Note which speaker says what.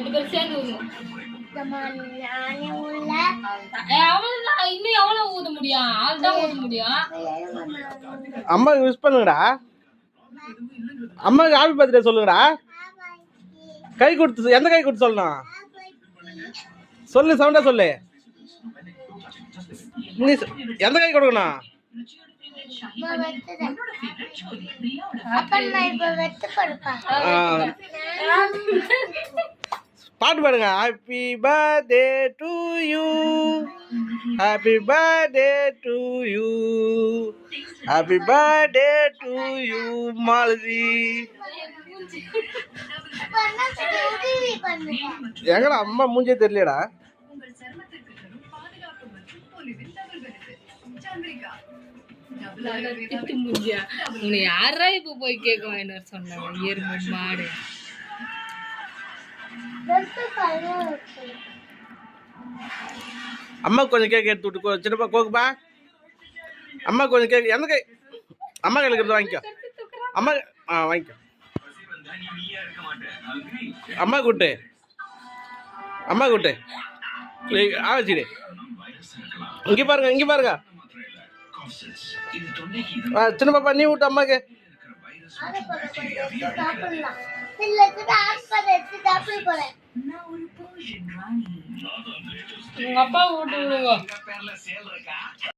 Speaker 1: 2 பேரும் சேர்ந்து ஊதுங்க. இன்னும் எவ்வளவு ஊத முடியும்? ஆள் தான் ஊத முடியும்.
Speaker 2: அம்மாக்கு விஷ் பண்ணுங்கடா. அம்மாக்கு ஹாப்பி பர்த்டே சொல்லுங்கடா. கை கொடுத்து எந்த கை கொடுத்து சொல்லணும்? சொல்லு, சவுண்டா சொல்லு. நீ எந்த கை கொடுக்கணும்? பாட்டு பாடுங்க. Happy birthday to you, happy birthday to you, happy birthday to you Malathi. எங்கடா அம்மா மூஞ்சே தெரியலடா.
Speaker 1: உன்னை யாரா இப்ப போய் கேட்க வேணும் சொன்னாங்க? எருமை மாடு.
Speaker 2: அம்மா கொஞ்சம் கேக் எடுத்து விட்டு சின்னப்பா கோக்குப்பா. அம்மா கொஞ்சம் கேக் எந்த கை? அம்மா கையில் இருக்கிறது வாங்கிக்கோ. அம்மா வாங்கிக்கோ. அம்மா கூட்டு, அம்மா கூட்டு ஆச்சிடு. இங்க பாருங்க, இங்க பாருங்க. சின்ன பாப்பா நீ விட்டு அம்மாக்கு.
Speaker 1: உங்க அப்பா விட்டு விடுங்க.